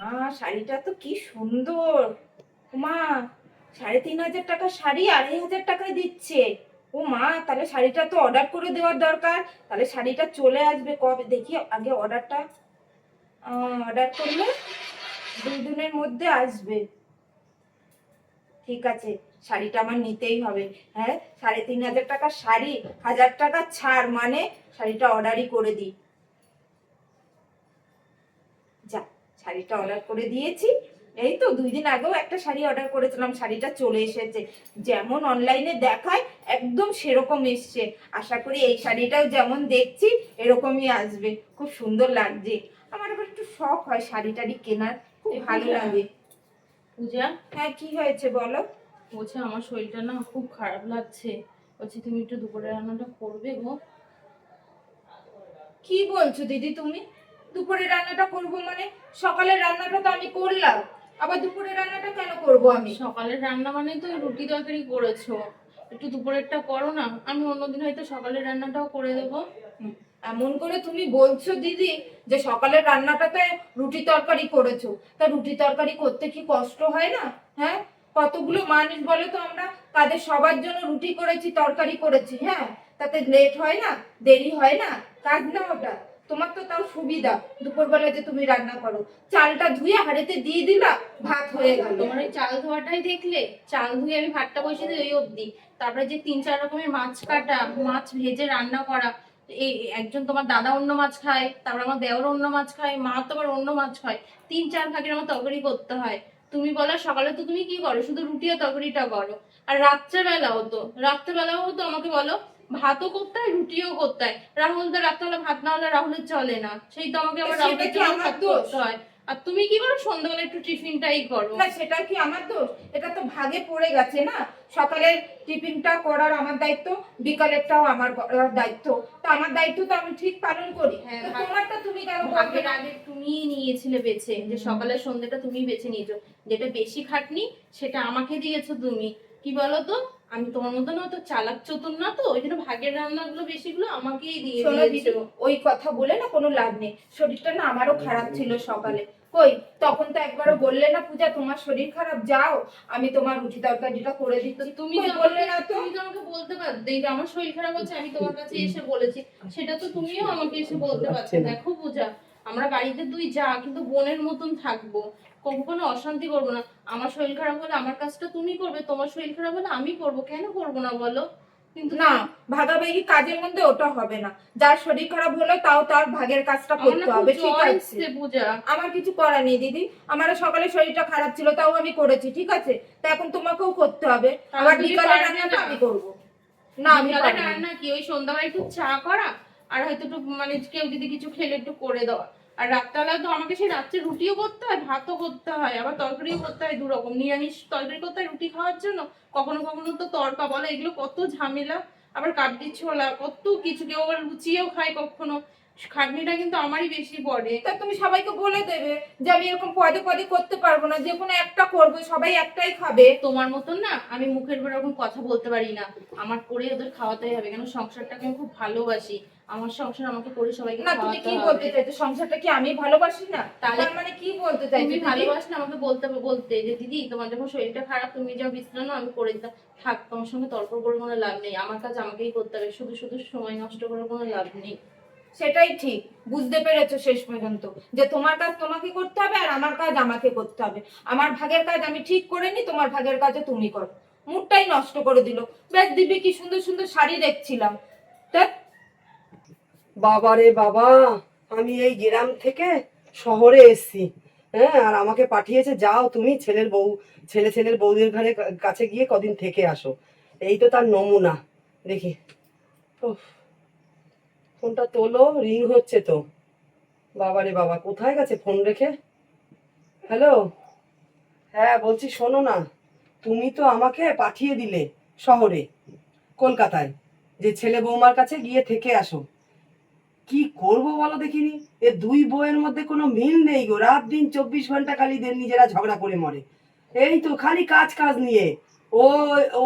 মা, শাড়িটা তো কি সুন্দর। মা, 3,500 টাকা শাড়ি 2,500 টাকায় দিচ্ছে। ও মা, তাহলে শাড়িটা তো অর্ডার করে দেওয়ার দরকার। তাহলে শাড়িটা চলে আসবে কবে দেখি আগে অর্ডারটা। অর্ডার করলে 2 দিনের মধ্যে আসবে। ঠিক আছে, শাড়িটা আমার নিতেই হবে। হ্যাঁ, 3,500 টাকা শাড়ি, 1,000 টাকা ছাড়, মানে শাড়িটা অর্ডারই করে দিই। যা, শাড়িটা অর্ডার করে দিয়েছি। এই তো 2 দিন আগেও একটা শাড়ি অর্ডার করেছিলাম, শাড়িটা চলে এসেছে। যেমন অনলাইনে দেখায় একদম সেরকম এসছে। আশা করি এই শাড়িটাও যেমন দেখছি এরকমই আসবে। খুব সুন্দর লাগছে। আমার আবার একটু শখ হয় শাড়ি টাড়ি কেনার, খুব ভালো লাগে। পূজা, হ্যাঁ, কি হয়েছে বলো? বলছে আমার শরীরটা না খুব খারাপ লাগছে। বলছি তুমি একটু দুপুরে রান্নাটা করবে গো। কি বলছো দিদি তুমি? দুপুরে রান্নাটা করব মানে? সকালের রান্নাটা তো আমি করলাম, আবার দুপুরে রান্নাটা কেন করব আমি? সকালের রান্না মানে তো রুটি তরকারি করেছো, একটু দুপুরেরটা করো না। আমি অন্যদিন হয়তো সকালের রান্নাটাও করে দেবো। এমন করে তুমি বলছো দিদি যে সকালের রান্নাটাতে রুটি তরকারি করেছো। তা রুটি তরকারি করতে কি কষ্ট হয় না? হ্যাঁ, কতগুলো মানুষ বলো তো, আমরা তাদের সবার জন্য রুটি করেছি, তরকারি করেছি। হ্যাঁ, তাতে লেট হয় না, দেরি হয় না, কাজ না ওটা। তোমার তো তাও সুবিধা, দুপুরবেলা যে তুমি রান্না করো, চালটা ধুয়ে হাঁড়িতে দিয়ে দিলা, ভাত হয়ে গেল। তোমার ওই চাল ধোয়াটাই দেখলে, চাল ধুয়ে আমি ভাতটা বসিয়ে দিই ওই অবধি। তারপরে যে 3-4 রকমের মাছ কাটা, মাছ ভেজে রান্না করা। এই একজন তোমার দাদা অন্য মাছ খায়, তারপর আমার দেওর অন্য মাছ খায়, মা তো আবার অন্য মাছ খায়। 3-4 ভাগের আমার তরকারি করতে হয়। তুমি বলো সকালে তো তুমি কি করো, শুধু রুটি আর তরকারিটা করো। আর রাত্রেবেলাও তো আমাকে বলো ভাতও করতে হয় রুটিও করতে হয়। রাহুল তো রাত্রেবেলা ভাত না হলে রাহুলের চলে না, সেই তো আমাকে আবার সেটা রাহুলের কি জন্য আমার ভাত দোষ? করতে হয়। আর তুমি কি করো, সন্ধ্যাবেলা একটু টিফিনটাই করো। না, সেটা কি আমার দোষ? এটা তো ভাগে পড়ে গেছে না। সকালের টিফিনটা করার আমার দায়িত্ব, বিকালেরটাও আমার করার দায়িত্ব। তো আমার দায়িত্ব তো আমি ঠিক পালন করি। হ্যাঁ, তো তোমারটা তুমি কেন করবে ভাগের না? আগে তুমিই নিয়েছিলে বেছে, যে সকালের সন্ধ্যেটা তুমি বেছে নিয়েছো। যেটা বেশি খাটনি সেটা আমাকে দিয়েছো তুমি। কি বলো তো, আমি তোমার মতো না তো চালাক চতুর না, তো ওই জন্য ভাগের রান্নাগুলো বেশিগুলো আমাকেই দিয়ে শোনো দিদি, দিয়েছো। ওই কথা বলে না কোনো লাভ নেই। শরীরটা না আমারও খারাপ ছিল সকালে। কই, তখন তো একবারও বললে না পূজা তোমার শরীর খারাপ, যাও আমি তোমার রুটি তরকারিটা করে দিতে। তুমি কই, তো বললে আমাকে না তো। তুমি তো আমাকে বলতে পারতে যে আমার শরীর খারাপ হচ্ছে, আমি তোমার কাছে এসে বলেছি। সেটা তো তুমিও আমাকে এসে বলতে পারতে। দেখো পূজা, আমরা বাড়িতে দুই যা, কিন্তু বোনের মতন থাকবো, কখনো অশান্তি করবো না। আমার শরীর খারাপ হলে আমার কাজটা তুমি করবে, তোমার শরীর খারাপ হলে আমি করবো, কেন করবো না বলো? কিন্তু না, ভাগাভাগি কাজের মধ্যে ওটা হবে না। যার শরীর খারাপ হলো তাও তার ভাগের কাজটা আমার না করতে খুব হবে, ঠিক জ্বর আছে? এসছে পূজা। আমার কিছু করার নেই দিদি। আমারও সকালে শরীরটা খারাপ ছিল, তাও আমি করেছি, ঠিক আছে? তা এখন তোমাকেও করতে হবে। তাহলে আবার তুমি বিকালে পারবে রান্নাটা না? আমি করবো। না, আমি বিকালে পারবো না। রান্না কি, ওই সন্ধ্যাবেলা একটু চা করা, আর হয়তো একটু মানে কেউ যদি কিছু খেলে একটু করে দেওয়া। আর রাত্রেবেলা তো আমাকে সেই রাত্রে রুটিও করতে হয়, ভাতও করতে হয়, আবার তরকারিও করতে হয়। 2 রকম নিরামিষ তরকারি করতে হয় রুটি খাওয়ার জন্য, কখনো কখনো তো তড়কা বলো, এগুলো কত ঝামেলা। আবার কাবলি ছোলা, কত কিছু, কেউ আবার লুচিও খায় কখনো। খাটনিটা কিন্তু আমারই বেশি পড়ে। তা তুমি সবাইকে বলে দেবে যে আমি এরকম পদে পদে করতে পারবো না, যে কোনো একটা করবো, সবাই একটাই খাবে। তোমার মতন না আমি মুখের উপর এরকম কথা বলতে পারি না। আমার করে ওদের খাওয়াতেই হবে, কেন সংসারটাকে আমি খুব ভালোবাসি। আমার সংসার আমাকে করে সবাইকে না, তুমি খাওয়াতে কি হবে। বলতে চাইছো? সংসারটা কি আমি ভালোবাসি না? তাহলে তার মানে কি বলতে চাইছো তুমি দিদি? ভালোবাসলে আমাকে বলতে বলতে যে দিদি তোমার যখন শরীরটা খারাপ তুমি যাও বিশ্রাম নাও, আমি করে দিতাম। থাক, তোমার সঙ্গে তর্ক করে কোনো লাভ নেই, আমার কাজ আমাকেই করতে হবে, শুধু শুধু সময় নষ্ট করার কোনো লাভ নেই। সেটাই ঠিক, বুঝতে পেরেছো শেষ পর্যন্ত, যে তোমার কাজ তোমাকে করতে হবে আর আমার কাজ আমাকে করতে হবে। আমার ভাগের কাজ আমি ঠিক করে নি, তোমার ভাগের কাজও তুমি করো। মুডটাই নষ্ট করে দিল। বেশ দিব্যি কি সুন্দর সুন্দর শাড়ি দেখছিলাম। তা বাবা রে বাবা, আমি এই গ্রাম থেকে শহরে এসেছি। হ্যাঁ, আর আমাকে পাঠিয়েছে যাও তুমি ছেলের বৌদের ঘরে কাছে গিয়ে কদিন থেকে আসো। এই তো তার নমুনা। দেখি, উফ, ফোনটা তোলো, রিং হচ্ছে তো। বাবা রে বাবা, কোথায় গেছে ফোন রেখে? হ্যালো, হ্যাঁ বলছি, শোনো না, তুমি তো আমাকে পাঠিয়ে দিলে শহরে, কলকাতায়, যে ছেলে বৌমার কাছে গিয়ে থেকে আসো। কি করব বলো দেখিনি? এ দুই বউয়ের মধ্যে কোনো মিল নেই গো। রাত দিন 24 ঘন্টা খালি এদের নিজেরা ঝগড়া করে মরে। এই তো খালি কাজ কাজ নিয়ে। ও,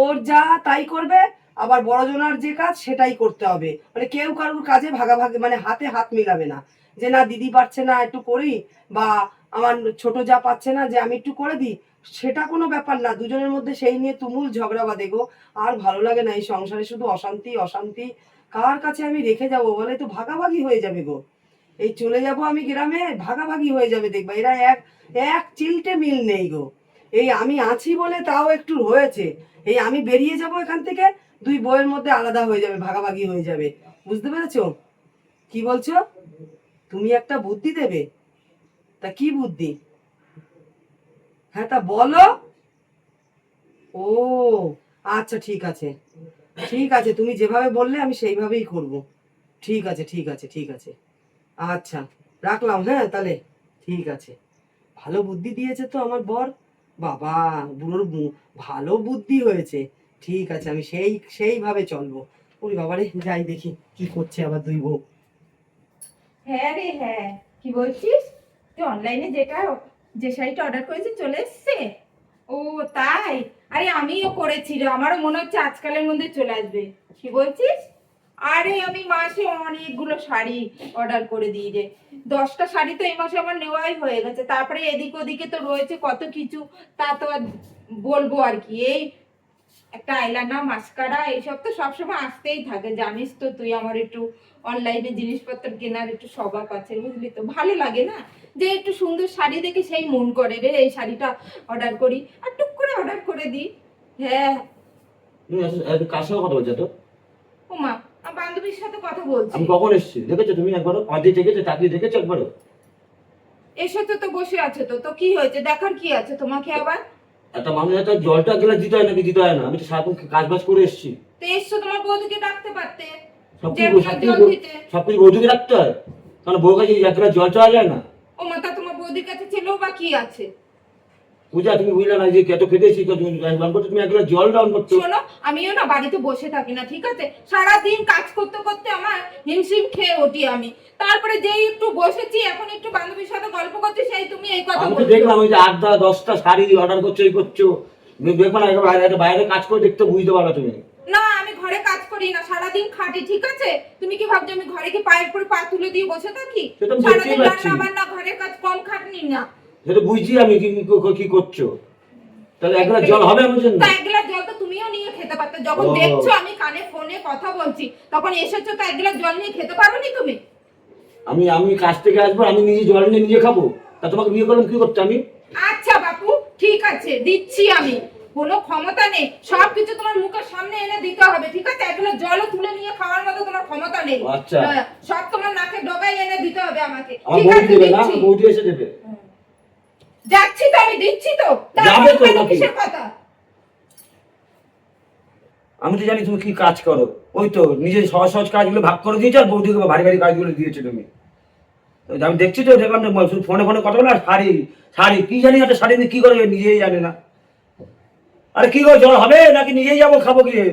ওর যা তাই করবে, আবার বড়জনার যে কাজ সেটাই করতে হবে। মানে কেউ কারোর কাজে ভাগাভাগি, মানে হাতে হাত মিলাবে না। যে না দিদি পারছে না একটু করি, বা আমার ছোট যা পাচ্ছে না যে আমি একটু করে দিই, সেটা কোনো ব্যাপার না, দুজনের মধ্যে সেই নিয়ে তুমুল ঝগড়া বাঁধে গো। আর ভালো লাগে না, এই সংসারে শুধু অশান্তি অশান্তি। কার কাছে আমি রেখে যাবো বলে, তো ভাগাভাগি হয়ে যাবে গো। এই চলে যাব আমি গ্রামে, ভাগাভাগি হয়ে যাবে দেখবা। এরা এক এক চিলটে মিল নেই গো। এই আমি আছি বলে তাও একটু হয়েছে, এই আমি বেরিয়ে যাব এখান থেকে, দুই বউয়ের মধ্যে আলাদা হয়ে যাবে, ভাগাভাগি হয়ে যাবে। বুঝতে পেরেছো কি বলছো? তুমি একটা বুদ্ধি দেবে, তা কি বুদ্ধি? হ্যাঁ তা বলো। ও আচ্ছা, ঠিক আছে ঠিক আছে, তুমি যেভাবে বললে আমি সেইভাবেই করব। ঠিক আছে ঠিক আছে ঠিক আছে, আচ্ছা রাখলাম, হ্যাঁ তাহলে ঠিক আছে। ভালো বুদ্ধি দিয়েছে তো আমার বর, বাবা বুড়োর ভালো বুদ্ধি হয়েছে। ঠিক আছে, আমি সেইভাবে চলবো। ওই বাবারে, যাই দেখি কি করছে আবার দুই বউ। হ্যাঁ রে হ্যাঁ, কি বলছিস? তুই অনলাইনে যে শাড়িটা অর্ডার করেছিস চলে এসছে? ও তাই? আরে আমিও করেছি রে, আমারও মনে হচ্ছে আজকালের মধ্যে চলে আসবে। কি বলছিস? আরে আমি মাসে অনেকগুলো শাড়ি অর্ডার করে দিই রে। 10টা শাড়ি তো এই মাসে আমার নেওয়াই হয়ে গেছে, তারপরে এদিক ওদিকে তো রয়েছে কত কিছু, তা তো আর বলবো আর কি। এই একটা আইলাইনার মাস্কারা এইসব তো সবসময় আসতেই থাকে, জানিস তো তুই আমার একটু অনলাইনে জিনিসপত্র কেনার একটু স্বভাব আছে, বুঝলি তো। ভালো লাগে না যে একটু সুন্দর শাড়ি দেখে সেই মন করে রে এই শাড়িটা অর্ডার করি, আর টুক করে অর্ডার করে দিই। হ্যাঁ। তুমি কার সঙ্গে কথা বলছো তো? ওমা, আমার বান্ধবীর সাথে কথা বলছি। আমি কখন এসেছি দেখেছো তুমি একবারও? অর্ধেক দেখেছো, চাকরি দেখেছো একবারও? এসে তো বসে আছে, তো কি হয়েছে? দেখার কি আছে তোমাকে আবার? একটা মানুষ একটা জলটা এক গ্লাস দিতে হয় নাকি দিতে হয় না? আমি তো সারাক্ষণ কাজ বাজ করে এসেছি। তো এসছো, তোমার বৌদিকে ডাকতে পারতে যে সবকিছু এক গ্লাস জল দিতে। সবকিছু বৌদিকে রাখতে হয়, কারণ বউ কাছে এক গ্লাস জল চাওয়া যায় না? ওমা, তা তোমার বৌদির কাছে ছেলেও বা কি আছে? পূজা তুমি বুঝলে না যে কত খেতেছি, তুমি এক গ্লাস জল ডাউন করছো। শোনো, আমিও না বাড়িতে বসে থাকি না, ঠিক আছে? সারাদিন কাজ করতে করতে আমার হিমশিম খেয়ে উঠি আমি। তারপরে যেই একটু বসেছি, এখন একটু বান্ধবীর সাথে গল্প করছি, সেই তুমি এই কথা আমি তো বলছো। দেখলাম ওই যে 8-10টা শাড়ি অর্ডার করছো, এই করছো। দেখো না, বাইরে বাইরে কাজ করে দেখতে বুঝতে পারো তুমি। না, আমি ঘরে কাজ করি না, সারাদিন খাটি, ঠিক আছে? তুমি কি ভাবছো আমি ঘরে কি পায়ের পরে পা তুলে দিয়ে বসে থাকি? সেটা আমি সারাদিন দেখতেই পাচ্ছি। রান্না বান্না ঘরের কাজ কম খাটনি না। সেটা বুঝছি আমি কি করছো। তাহলে এক গ্লাস জল হবে আমার জন্য? তা এক গ্লাস জল তো তুমিও নিয়ে খেতে পারতে, যখন ও। দেখছো আমি কানে ফোনে কথা বলছি, তখন এসেছো, তো এক গ্লাস জল নিয়ে খেতে পারোনি তুমি? আমি কাজ থেকে আসবো, আমি নিজে জল নিয়ে নিজে খাবো? তা তোমাকে বিয়ে করলাম কি করতে আমি? আচ্ছা বাপু, ঠিক আছে, দিচ্ছি আমি। কোনো ক্ষমতা নেই, সবকিছু তোমার মুখের সামনে এনে দিতে হবে, ঠিক আছে? এগুলো জলও তুলে নিয়ে খাওয়ার মতো তোমার ক্ষমতা নেই। আচ্ছা। হ্যাঁ, সব তোমার নাকে ডগাই এনে দিতে হবে আমাকে, আমার ঠিক বৌদি আছে? দেবে না? দিচ্ছি। বৌদি এসে দেবে। যাচ্ছি তো, আমি দিচ্ছি তো। যাবে তো তারপরে নাকি? কিসের কথা? আমি তো জানি তুমি কি কাজ করো। ওই তো নিজের সহজ সহজ কাজগুলো ভাগ করে দিয়েছো, আর বৌদিকে ভারী ভারী কাজগুলো দিয়েছো তুমি। তো আমি দেখছি তো, দেখলাম যে শুধু ফোনে ফোনে কথা বলে, আর শাড়ি শাড়ি কি জানি একটা শাড়ি নিয়ে কি করে নিজেই জানে না। আরে কি করে, জল হবে নাকি নিজেই যাবো খাবো গিয়ে?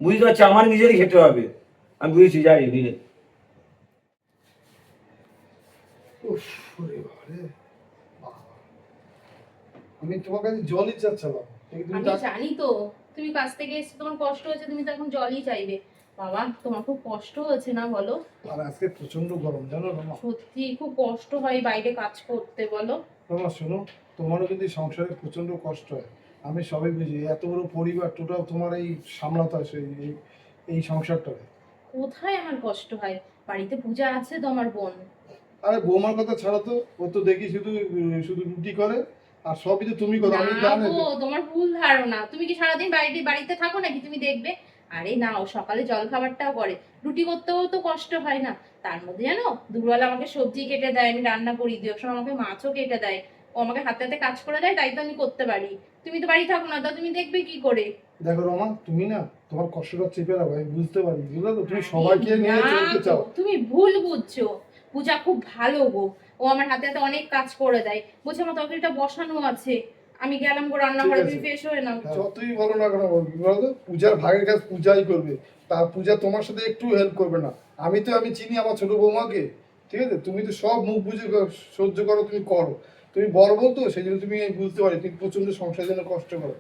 বুঝতে পারছি আমার নিজেরই খেতে হবে। আমি বুঝেছি, যাই নিজে। উফ, ওরে বাবারে, আমি তোমার কাছে জলই চাচ্ছিলাম। তুমি আমি জানি তো তুমি কাজ থেকে এসে তোমার কষ্ট হয়েছে, তুমি তো এখন জলই চাইবে। বাবা, তোমার খুব কষ্ট হয়েছে না বলো? আর আজকে প্রচন্ড গরম, জানো রমা। সত্যি খুব কষ্ট হয় বাইরে কাজ করতে, বলো। রমা শোনো, তোমারও কিন্তু সংসারে প্রচন্ড কষ্ট হয়। আমি সবাই বুঝি, এত বড় পরিবার টোটাল তোমার এই সামলাতে আসে এই সংসারটাকে। কোথায় আমার কষ্ট হয়? বাড়িতে পূজা আছে তো আমার বোন। আরে বৌমার কথা ছাড়া তো, ও তো দেখি শুধু শুধু রুটি করে, আর সবই তো তুমি করো, আমি না জানি। গো, তোমার ভুল ধারণা। তুমি কি সারাদিন বাড়িতে থাকো নাকি? তুমি দেখবে। আরে না, ও সকালে জল খাবারটাও করে। রুটি করতেও তো কষ্ট হয় না? তার মধ্যে জানো, দুপুরবেলা আমাকে সবজি কেটে দেয়, আমি রান্না করি, দু এক সময় আমাকে মাছও কেটে দেয়। ও আমাকে হাতে হাতে কাজ করে দেয়, তাই তো আমি করতে পারি। তুমি তো বাড়ি থাকো না, তা তুমি দেখবে কি করে? দেখো রমা, তুমি না তোমার কষ্টটা চেপে রাখো, আমি বুঝতে পারি, বুঝলে তো? তুমি সবাইকে নিয়ে না চলতে গো, চাও। তুমি ভুল বুঝছো। পূজা খুব ভালো গো। ও আমার হাতে হাতে অনেক কাজ করে দেয়। বলছে আমার তরকারিটা বসানো আছে, আমি গেলাম গো রান্নাঘরে, ঠিক আছে। তুমি ফ্রেশ হয়ে নাও। যতই বলো না কেন, বলতো পূজার ভাগের কাজ পূজাই করবে। তা পূজা তোমার সাথে একটু হেল্প করবে না? আমি চিনি আমার ছোট বৌমাকে, ঠিক আছে? তুমি তো সব মুখ বুঝে সহ্য করো, তুমি করো। তুমি বড় বলতো, সেই জন্য তুমি বুঝতে পারি তুমি প্রচন্ড সংসারের জন্য কষ্ট করো।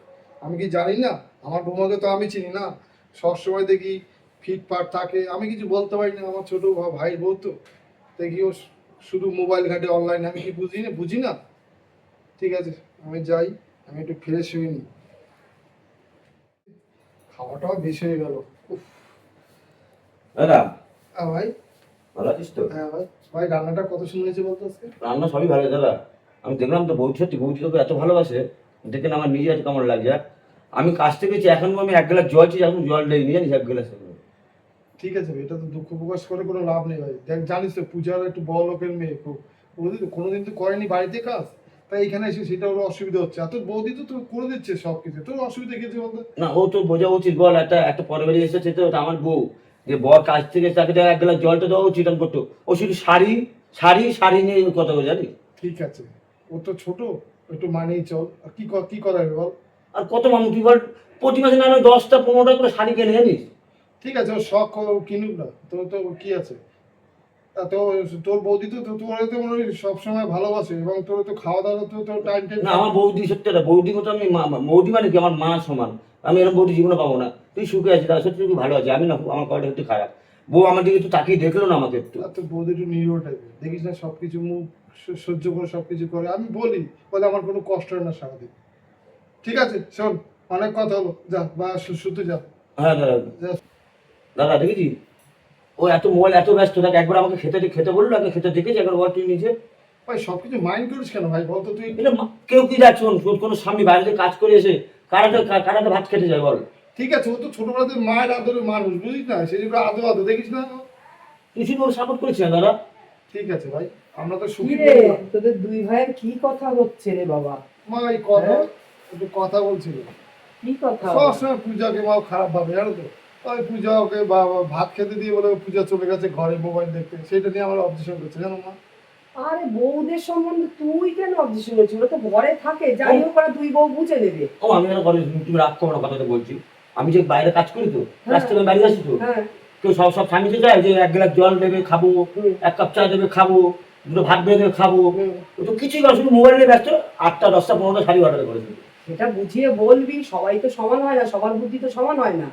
আমি কি জানি না? আমার বৌমাকে তো আমি চিনি না? সবসময় দেখি ফিটফাট থাকে, আমি কিছু বলতে পারি না। আমার ছোট ভাই বউ তো, দেখি ও শুধু মোবাইল ঘাটে অনলাইন, আমি কি বুঝি না? ঠিক আছে, আমি যাই, আমি একটু ফ্রেশ হয়ে নিই। খাওয়াটাও বেশি হয়ে গেল। উফ। দাদা ভাই, ভালো আছিস তো? হ্যাঁ ভাই, ভাই রান্নাটা কত সুন্দর হয়েছে বলতো আজকে? রান্না সবই ভালো দাদা। আমি দেখলাম তো বৌদি, সত্যি বৌদি তোকে এত ভালোবাসে, দেখে না আমার নিজে এত কেমন লাগছে। আর আমি কাজটা গেছি, এখন আমি 1 গ্লাস জল চাই, এখন জল নেই, জানিস 1 গ্লাস। ঠিক আছে, এটা তো দুঃখ প্রকাশ করে কোনো লাভ নেই ভাই। দেখ, জানিস তো পূজার একটু বড় লোকের মেয়ে, খুব বৌদি তো কোনোদিন তো করেনি বাড়িতে কাজ, তাই এখানে এসে সেটা ওর অসুবিধা হচ্ছে। আর তোর বৌদি তো তোর করে দিচ্ছে সব কিছু, তোর অসুবিধা কিছু বলতো? না, ও তো বোঝা উচিত বল, একটা একটা পরের বাড়ি এসেছে তো, ওটা আমার বউ, যে বর কাজ থেকে তাকে 1 গ্লাস জলটা দেওয়া উচিত। আমি করতো, ও শুধু শাড়ি শাড়ি শাড়ি নিয়ে কথা বলে, জানিস? ঠিক আছে, ও তো ছোট, একটু মানেই চল। আর কি করা হবে বল? আর কত মানুষ তুই বল, প্রতি মাসে না হয় 10টা 15টা করে শাড়ি কেনে, জানিস? ঠিক আছে, ওর শখ কিনুক না, তোর তো কি আছে। আর তোর বৌদি তো তোর তো মনে হয় সবসময় ভালোবাসে, এবং তোর তো খাওয়া দাওয়া তো তোর টাইম না, আমার বৌদি সত্যি কথা, বৌদি মতো আমি বৌদি মানে কি আমার মা সমান। আমি এরকম বৌদি জীবনে পাবো না। তুই সুখে আছিস দাদা, সত্যি তুই ভালো আছিস। আমি না, আমার কলটা একটু খারাপ। বউ আমার দিকে একটু তাকিয়ে দেখলো না আমাকে একটু। আর তোর বৌদি একটু নিরীহ টাইপের, দেখিস না সবকিছু মুখ সহ্য করে সবকিছু করে। আমি বলে আমার কোনো কষ্ট হয় না সারাদিন। ঠিক আছে, শোন, অনেক কথা হলো, যা বা শুতে যা। হ্যাঁ দাদা। যা। দাদা দেখেছি, ও এত মোবাইল এত ব্যস্ত থাকে, একবার আমাকে খেতে বললো, আগে খেতে দেখেছি, একবার বল তুই নিজে। ভাই সবকিছু মাইন্ড করিস কেন ভাই, বলতো তুই? এটা কেউ কি যাচ্ছে, কোনো স্বামী বাইরে থেকে কাজ করে এসে কারাতে ভাত খেতে যায় বল? ঠিক আছে, ও তো ছোটবেলাতে মায়ের আদরের মানুষ, বুঝিস না, সেই জন্য আদো দেখিস না। তুই শুধু ওর সাপোর্ট করেছিস না দাদা? ঠিক আছে ভাই, আমরা তো কি সুখী রে, পরিবার। তোদের দুই ভাইয়ের কি কথা হচ্ছে রে বাবা? মা এই কথা, হ্যাঁ? একটু কথা বলছিল। কি কথা? সবসময় পূজাকে মাও খারাপ ভাবে, জানো তো। ওই পূজা ওকে ভাত খেতে দিয়ে বলে পূজা চলে গেছে ঘরে মোবাইল দেখতে, সেটা নিয়ে আমার অবজেকশন করছে, জানো মা। আরে বউদের সম্বন্ধে তুই কেন অবজেকশন করছিস? ওরা তো ঘরে থাকে, যাই হোক ওরা দুই বউ বুঝে নেবে। ও আমি যেন ঘরে, তুমি রাগ করো না, কথাটা বলছি। আমি যে বাইরে কাজ করি তো, কাজ থেকে আমি বাইরে আসি তো, হ্যাঁ, কেউ সব স্বামীতে যায় যে 1 গ্লাস জল দেবে খাবো, 1 কাপ চা দেবে খাবো, 2টো ভাত বেড়ে দেবে খাবো। ও তো কিছুই করে, শুধু মোবাইল নিয়ে ব্যস্ত। 8টা 10টা 15টা শাড়ি অর্ডার করে দিবে। সেটা বুঝিয়ে বলবি, সবাই তো সমান হয় না, সবার বুদ্ধি তো সমান হয় না।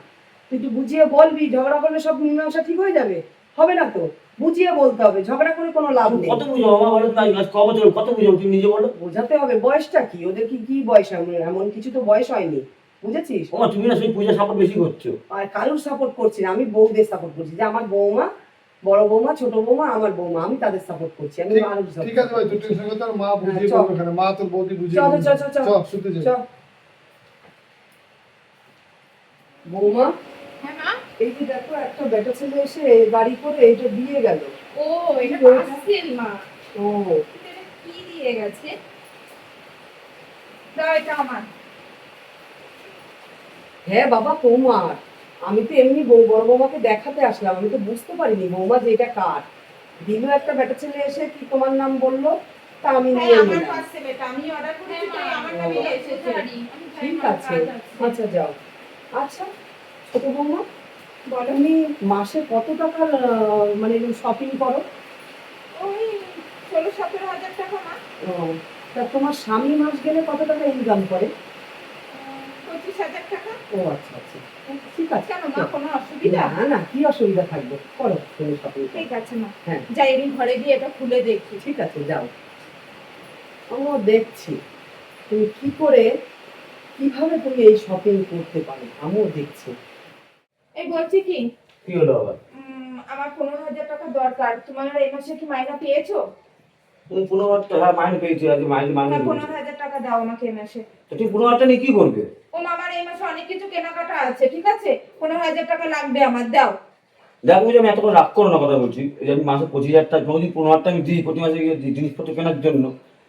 তুই একটু বুঝিয়ে বলবি, ঝগড়া করলে সব মীমাংসা ঠিক হয়ে যাবে? হবে না তো, বুঝিয়ে বলতে হবে, ঝগড়া করে কোনো লাভ নেই। কত বুঝো আমার বলো, তাই আজ কবছর কত বুঝো, তুমি নিজে বলো। বোঝাতে হবে, বয়সটা কি ওদের, কি বয়স, এমন কিছু তো বয়স হয়নি, বুঝেছিস? ও তুমি না সেই পূজা সাপোর্ট বেশি করছো। আর কারুর সাপোর্ট করছি না, আমি বউদের সাপোর্ট করছি, যে আমার বৌমা, বড় বৌমা, ছোট বৌমা, আমার বৌমা, আমি তাদের সাপোর্ট করছি। আমি কারুর support ঠিক আছে ভাই, তুই টেনশন করতে আর মা বুঝিয়ে চল। বলবে এখানে, মা তোর বৌদি বুঝিয়ে চল, বলবে। চল, চল, চল। চল শুতে যাই। চল। বৌমা, হ্যাঁ মা। এই যে দেখো, একটা বেটা ছেলে এসে গাড়ি করে এটা দিয়ে গেল। ও এটা পার্সেল মা। ও, এটা কি দিয়ে গেছে? দাও, এটা আমার। হ্যাঁ বাবা তোমার। আমি তো এমনি বড় বৌমাকে দেখাতে আসলাম, আমি তো বুঝতে পারিনি বৌমা যে এটা কার। দিল একটা বেটা ছেলে এসে, কি তোমার নাম বললো, তা আমি হ্যাঁ, নিয়ে আমার নিলাম। পার্সেল এটা, আমি অর্ডার করেছি, তাই আমার ও। নামে এসেছে। ঠিক আছে, আচ্ছা যাও। আচ্ছা ছোট বৌমা, বলো। তুমি মাসে কত টাকার মানে শপিং করো? ওই 16-17 হাজার টাকা মা। ও, তা তোমার স্বামী মাস গেলে কত টাকা ইনকাম করে? 25,000 টাকা। ও আচ্ছা আচ্ছা, ঠিক আছে। কেন মা, কোনো অসুবিধা? না না, কি অসুবিধা থাকবে, করো তুমি শপিং। ঠিক আছে মা, হ্যাঁ যাই আমি ঘরে গিয়ে এটা খুলে দেখি। ঠিক আছে, যাও। আমিও দেখছি তুমি কি করে, কিভাবে তুমি এই শপিং করতে পারো, আমিও দেখছি। এই বলছি কি, কি হলো আবার? আমার 15,000 টাকা দরকার। তোমার এই মাসে কি মাইনা পেয়েছো? তুমি 15 টাকা মাইনে পেয়েছি, আজ মাইনে মাইনে হ্যাঁ, পেয়েছি। 15,000 টাকা দাও আমাকে এই মাসে। তো তুমি 15 নিয়ে কি করবে? ও মা, আমার এই মাসে অনেক কিছু কেনাকাটা আছে, ঠিক আছে? 15,000 টাকা লাগবে আমার, দাও। দেখো যে আমি এত করে রাগ করো না, কথা বলছি। এই যে আমি মাসে 25,000 টাকা, কোনোদিন 15 আমি দিই প্রতি মাসে জিনিসপত্র কেনার জন্য,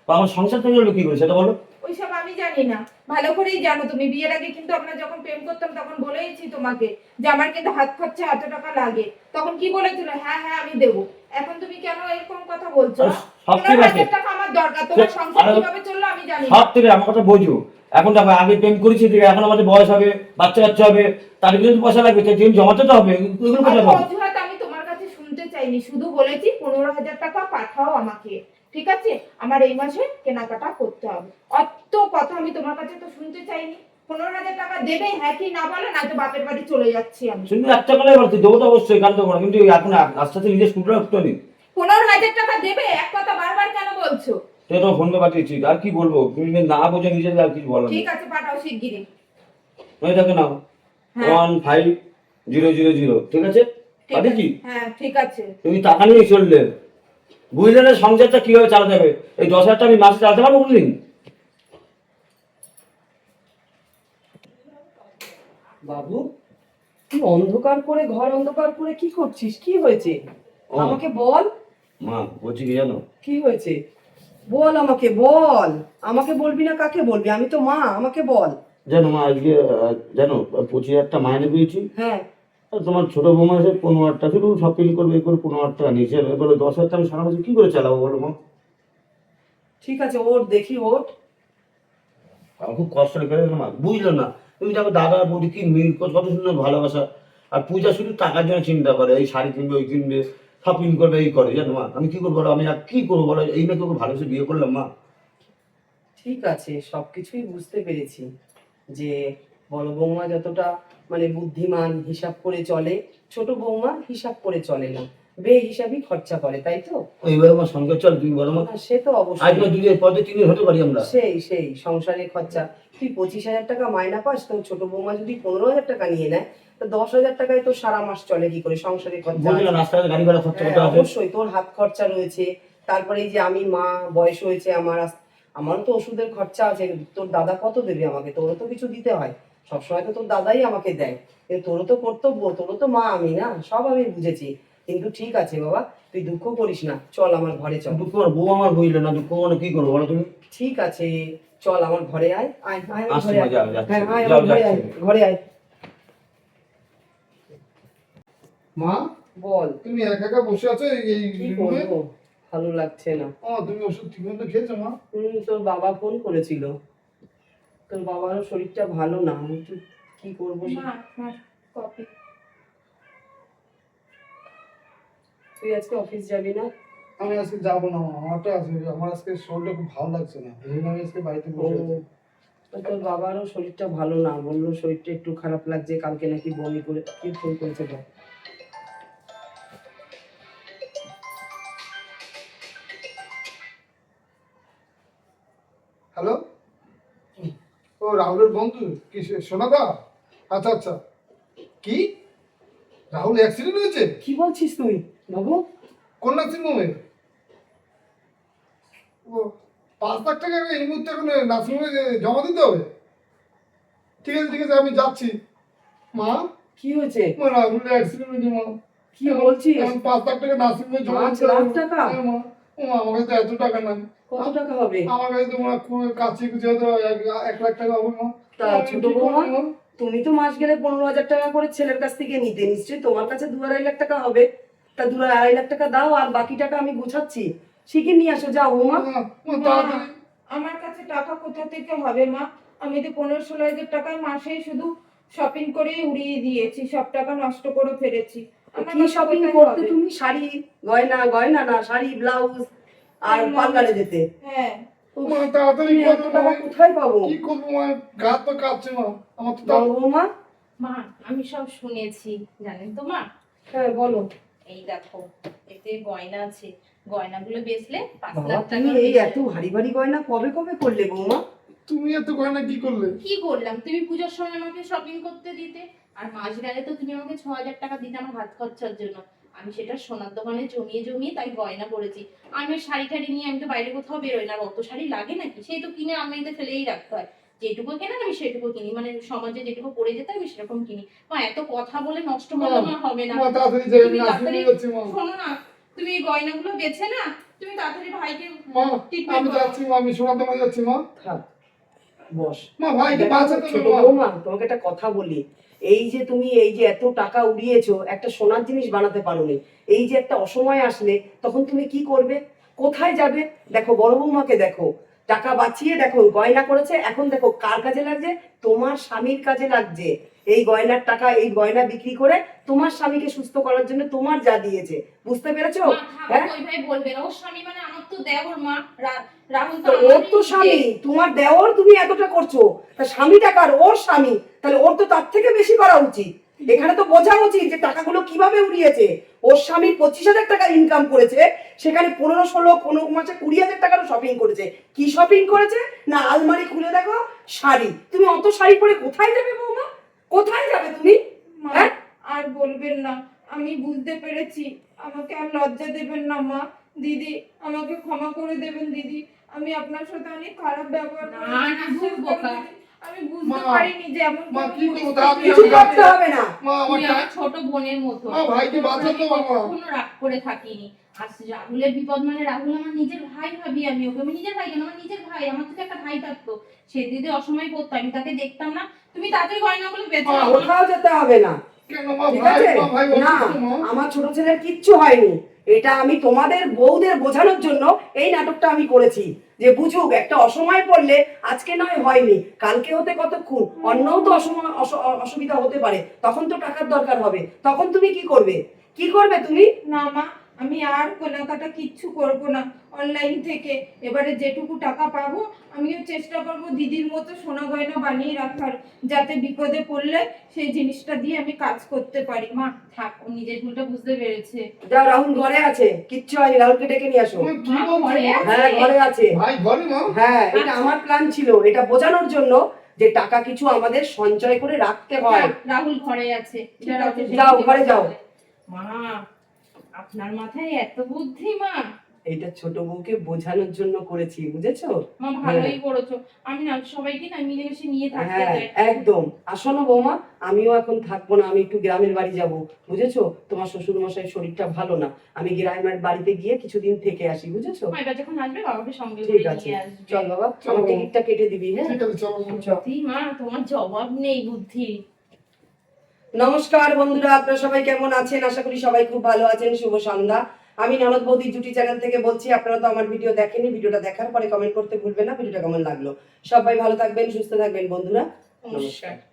বা আমার সংসার তৈরি হলো কি করে সেটা বলো? ওইসব আমি জানি না, ভালো করেই জানো তুমি। বিয়ের আগে কিন্তু আমরা যখন প্রেম করতাম তখন বলেইছি তোমাকে যে আমার কিন্তু হাত খরচা এত টাকা লাগে, তখন কি বলেছিল? হ্যাঁ হ্যাঁ আমি দেবো। এখন তুমি কেন এরকম কথা বলছো? সব ঠিক আছে, 15,000 টাকা আমার দরকার, তোমার সংসার কিভাবে চললো আমি জানি না। সব থেকে আমার কথা বোঝো। এখন দেখো, আগে প্রেম করেছি, দেখে এখন আমাদের বয়স হবে, বাচ্চা কাচ্চা হবে, তার জন্য পয়সা লাগবে, তাই জন্য জমাতে তো হবে। এগুলো আর কথা বলো। অজুহাত আমি তোমার কাছে শুনতে চাইনি, শুধু বলেছি 15,000 টাকা পাঠাও আমাকে, ঠিক আছে? আমার এই মাসে কেনাকাটা করতে হবে। অত কথা আমি তোমার কাছে তো শুনতে চাইনি। 15,000 টাকা দেবে, হ্যাঁ কি না বলো, না তো বাপের বাড়ি চলে যাচ্ছি আমি। শুধু একটা কথাই বলছি, দেবো তো অবশ্যই, কারণ তো কিন্তু এখন আস্তে আস্তে নিজের স্কুটার উঠতে নেই। 15,000 টাকা দেবে, এক কথা বারবার কেন বলছো? সে তো ফোন পে পাঠিয়েছি, আর কি বলবো, তুমি যদি না বোঝো নিজের আর কিছু বলো ঠিক আছে, পাঠাও শিগগিরই। ওই দেখো নাও, হ্যাঁ। 15000, ঠিক আছে ঠিক পাঠিয়েছি। আছে, হ্যাঁ ঠিক আছে। তুমি টাকা নিয়ে চললে, বুঝলে না সংসারটা কিভাবে চালাতে হবে। এই 10,000 আমি মাসে চালাতে পারবো কোনদিন? বাবু, তুই অন্ধকার করে, ঘর অন্ধকার করে কি করছিস? কি হয়েছে ও। আমাকে বল। মা বলছি কি জানো, কি হয়েছে বল, আমাকে বল। আমাকে বলবি না কাকে বলবি? আমি তো মা, আমাকে বল। জানো মা আজকে জানো 25,000 মাইনে পেয়েছি। হ্যাঁ, আর তোমার ছোট বৌমা এসে 15,000 শুধু শপিং করবে, এই করে 15,000 নিয়েছে। এবার 10,000 আমি সারা বছর কি করে চালাবো বলো মা? ঠিক আছে, ওর দেখি ওর। আমার খুব কষ্ট লেগে গেল মা, বুঝলো না। তুমি দেখো দাদা বৌদি কি মিল, কত সুন্দর ভালোবাসা। আর পূজা শুধু টাকার জন্য চিন্তা করে, এই শাড়ি কিনবে, ওই কিনবে, শপিং করবে, এই করে। জানো মা আমি কি করবো বলো? আমি আর কি করবো বলো? এই মেয়েকে ওকে ভালোবেসে বিয়ে করলাম মা। ঠিক আছে, সবকিছুই বুঝতে পেরেছি যে বড় বৌমা যতটা মানে বুদ্ধিমান, হিসাব করে চলে, ছোট বৌমা হিসাব করে চলে না, বেহিসাবি খরচা করে, তাই তো? ওইভাবে আমার সঙ্গে চল, তুমি বলো মা। না, সে তো আজ অবশ্যই। না দুই পদে 3 হতে পারি আমরা। সেই সংসারের খরচা। তুই 25,000 টাকা মাইনা পাস, তো ছোট বৌমা যদি 15,000 টাকা নিয়ে নেয়, তো 10,000 টাকায় তো সারা মাস চলে কি করে? সংসারের খরচা বলছি না, আছে। রাস্তায় গাড়ি ভাড়া খরচা করতে হ্যাঁ, হবে। অবশ্যই তোর হাত খরচা রয়েছে। তারপরে এই যে আমি মা, বয়স হয়েছে আমার, আমারও তো ওষুধের খরচা আছে। তোর দাদা কত দেবে আমাকে? তোরও তো কিছু দিতে হয়। সবসময় তো তোর দাদাই আমাকে দেয়, কিন্তু তোরও তো কর্তব্য, তোরও তো মা আমি, না? সব আমি বুঝেছি, কিন্তু ঠিক আছে বাবা, তুই দুঃখ করিস না, চল আমার ঘরে চল। দুঃখ আমার বউ আমার বুঝলে না, দুঃখ মানে কি করবো বলো তুমি? ঠিক আছে, চল আমার ঘরে আয়, আয় আয় আমার আসছি ঘরে মা, আয়। যাও, যাচ্ছি। হ্যাঁ, আয় যাও, আমার ঘরে আয়, যাচ্ছি। ঘরে আয়। মা, বল। তুমি একা একা বসে আছো এই কি রুমে? করবো, ভালো লাগছে না। তুমি ওষুধ ঠিক মতো খেয়েছো মা? তোর বাবা ফোন করেছিল, তোর বাবারও শরীরটা ভালো না, আমি একটু কি করবো। মা, মা, কফি। তুই আজকে অফিস যাবি না? আমি আজকে যাবো না মা, আমার আজকে শরীরটা খুব ভালো লাগছে না, এই জন্য আমি আজকে বাড়িতে বসে আছি। তোর বাবারও শরীরটা ভালো না, বললো শরীরটা একটু খারাপ লাগছে, কালকে নাকি বমি করে। কি ফোন করেছে দেখ। হ্যালো, ও রাহুলের বন্ধু কি সোনাদা? আচ্ছা আচ্ছা, কি রাহুল অ্যাক্সিডেন্ট হয়েছে? কি বলছিস তুই বাবু? কোন নার্সিং হোমে? ও, 5 লাখ টাকা এই মুহূর্তে এখন নার্সিং হোমে জমা দিতে হবে? ঠিক আছে ঠিক আছে, আমি যাচ্ছি। মা, কি হয়েছে? রাহুলের অ্যাক্সিডেন্ট হয়েছে মা। কি বলছিস? এখন 5 লাখ টাকা নার্সিং হোমে জমা 5 দিতে লাখ হবে। টাকা? হ্যাঁ, মা। ও মা, আমার কাছে এত টাকা নাই। কত টাকা হবে? আমার কাছে তো মা খুব কাছে কুচে হয়তো 1 লাখ টাকা হবে মা। তা আমি ছোট কি করবো, বৌমা, মা? তুমি তো মাস গেলে 15,000 টাকা করে ছেলের কাছ থেকে নিতে, নিশ্চয়ই তোমার কাছে 2-2.5 লাখ টাকা হবে। তা 2-2.5 লাখ টাকা দাও, আর বাকি টাকা আমি গোছাচ্ছি। শিখে নিয়ে আসো, যাও বৌমা। মা, মা, তাড়াতাড়ি। আমার কাছে টাকা কোথা থেকে হবে মা? আমি তো 15-16 হাজার টাকায় মাসেই শুধু শপিং করেই উড়িয়ে দিয়েছি, সব টাকা নষ্ট করে ফেলেছি। আমার কি কাছে শপিং কোথায় করতে হবে? তুমি? শাড়ি, গয়না, গয়না না শাড়ি, ব্লাউজ আর হ্যাঁ, পার্লারে যেতে। হ্যাঁ। মা, তাড়াতাড়ি তুমি এত করো, টাকা মা। কোথায় পাবো? কি করবো মা, গা তো কাঁপছে মা আমার তো। বলো বৌমা। মা আমি সব শুনেছি, জানেন তো মা। হ্যাঁ বলো। এই দেখো, এতে গয়না আছে, গয়নাগুলো বেচলে 5 বাবা, লাখ তুমি টাকা এই এত ভারী ভারী গয়না কবে কবে করলে বৌমা? তুমি এত গয়না কি করলে? কি করলাম, তুমি পুজোর সময় আমাকে শপিং করতে দিতে, আর মাস গেলে তো তুমি আমাকে 6,000 টাকা দিতে আমার হাত খরচার জন্য। আমি সেটা সোনার দোকানে জমিয়ে জমিয়ে তাই গয়না করেছি। আমি ওই শাড়ি টাড়ি নিয়ে আমি তো বাইরে কোথাও বেরোই না, আর অত শাড়ি লাগে নাকি, সেই তো কিনে আলমারিতে ফেলেই রাখতে হয়। যেটুকু কেনা আমি সেটুকু কিনি, মানে সমাজে যেটুকু পড়ে যেতে আমি সেরকম কিনি। মা এত কথা বলে নষ্ট করলে মা হবে না। মা, তাড়াতাড়ি যাই, তুমি নার্সিং তাড়াতাড়ি হোমে যাচ্ছি মা। শোনো না, তুমি এই গয়নাগুলো বেছে না, তুমি তাড়াতাড়ি ভাইকে মা, treatment আমি করো। যাচ্ছি মা, আমি সোনার দোকানে যাচ্ছি মা। থাক, বস। মা, ভাইকে দেখো, বাঁচাতে ছোট হবে মা। বৌমা, তোমাকে একটা কথা বলি। এই যে তুমি এই যে এত টাকা উড়িয়েছো, একটা সোনার জিনিস বানাতে পারোনি। এই যে একটা অসময় আসলে, তখন তুমি কি করবে? কোথায় যাবে? দেখো বড় বৌমাকে দেখো, টাকা বাঁচিয়ে দেখো গয়না করেছে, এখন দেখো কার কাজে লাগছে? তোমার স্বামীর কাজে লাগছে। এই গয়নার টাকা, এই গয়না বিক্রি করে তোমার স্বামীকে সুস্থ করার জন্য তোমার যা দিয়েছে, বুঝতে পেরেছো? মা থাকো, হ্যাঁ, ওইভাবে বলবে না, ওর স্বামী মানে আমার তো দেওর মা। রাহুল তো তো ওর আমারই তো স্বামী, নিজের। তোমার দেওর, তুমি এতটা করছো, তা স্বামীটা কার? ওর স্বামী, তাহলে ওর তো তার থেকে বেশি করা উচিত। এখানে তো বোঝা উচিত যে টাকাগুলো কিভাবে উড়িয়েছে। ওর স্বামী 25,000 টাকা ইনকাম করেছে, সেখানে 15-16 কোনো মাসে 20,000 টাকারও শপিং করেছে। কি শপিং করেছে? না আলমারি খুলে দেখো শাড়ি। তুমি অত শাড়ি পরে কোথায় যাবে বৌমা? কোথায় যাবে তুমি? মা হ্যাঁ? আর বলবেন না, আমি বুঝতে পেরেছি। আমাকে আর লজ্জা দেবেন না মা। দিদি আমাকে ক্ষমা করে দেবেন দিদি। আমি আপনার সাথে অনেক খারাপ ব্যবহার না, করেছি, না, বিশ্বাস খুব করে বোকা। দিদি। আমি বুঝতে মা, পারিনি যে এমন মা, কোনো কি করবো? পরিস্থিতি তাড়াতাড়ি কিছু হবে। করতে হবে না। মা আমার তুই আমার ছোট বোনের মতো। মা, ভাইকে বাঁচাতে হবে, মা। কখনো রাগ করে থাকিনি। আর রাহুলের বিপদ মানে রাহুল আমার নিজের ভাই ভাবি আমি ওকে। আমি নিজের ভাই কেন, আমার নিজের ভাই। আমার থেকে একটা ভাই থাকতো, সে দিদি অসময় করতো, আমি তাকে দেখতাম না। তুমি তাড়াতাড়ি গয়নাগুলো বেঁচে মা, নাও। কোথাও যেতে হবে না, কেন মা? ঠিক ভাই, আছে? মা, ভাই না, অসুস্থ, মা। আমার ছোট ছেলের কিচ্ছু হয়নি। এটা আমি তোমাদের বউদের বোঝানোর জন্য এই নাটকটা আমি করেছি, যে বুঝুক একটা অসময় পড়লে আজকে নয় হয়নি, কালকে হতে কতক্ষণ, অন্যও তো অসুবিধা হতে পারে, তখন তো টাকার দরকার হবে, তখন তুমি কি করবে? কি করবে তুমি? না মা, আমি আর কেনাকাটা কিচ্ছু করব না অনলাইন থেকে। এবারে যেটুকু টাকা পাবো আমিও চেষ্টা করব দিদির মতো সোনা গয়না বানিয়ে রাখার, যাতে বিপদে পড়লে সেই জিনিসটা দিয়ে আমি কাজ করতে পারি। মা থাক, ও নিজের ভুলটা বুঝতে পেরেছে। যাও, রাহুল ঘরে আছে, কিচ্ছু হয়নি, রাহুলকে ডেকে নিয়ে আসো। মা, কি মা, বলছো, ঘরে মা? আছে? হ্যাঁ ঘরে আছে। ভাই ঘরে, মা? হ্যাঁ, এটা আমার প্ল্যান ছিল, এটা বোঝানোর জন্য যে টাকা কিছু আমাদের সঞ্চয় করে রাখতে হয়। রাহুল ঘরে আছে। ঠিক আছে, যাও, ঘরে যাও। মা, আপনার মাথায় এত বুদ্ধি মা। এটা ছোট বউকে বোঝানোর জন্য করেছি, বুঝেছো? মা ভালোই করেছো। আমি না সবাইকে না মিলেমিশে নিয়ে থাকতে হ্যাঁ চাই। একদম। আসো না বৌমা, আমিও এখন থাকবো না, আমি একটু গ্রামের বাড়ি যাব, বুঝেছো? তোমার শ্বশুর মশাই শরীরটা ভালো না, আমি গ্রামের বাড়িতে গিয়ে কিছুদিন থেকে আসি, বুঝেছো? মা এবার যখন আসবে বাবাকে সঙ্গে ঠিক করে আছে, নিয়ে আসবে। চল বাবা, চলো। আমার টিকিটটা কেটে দিবি। হ্যাঁ ঠিক আছে, চলো, মা। চল। সত্যি মা, তোমার জবাব নেই বুদ্ধি। নমস্কার বন্ধুরা, আপনারা সবাই কেমন আছেন? আশা করি সবাই খুব ভালো আছেন। শুভ সন্ধ্যা। আমি ননদ বৌদি জুটি চ্যানেল থেকে বলছি। আপনারা তো আমার ভিডিও দেখেনি, ভিডিওটা দেখার পরে কমেন্ট করতে ভুলবেন না ভিডিওটা কেমন লাগলো। সবাই ভালো থাকবেন, সুস্থ থাকবেন বন্ধুরা। নমস্কার।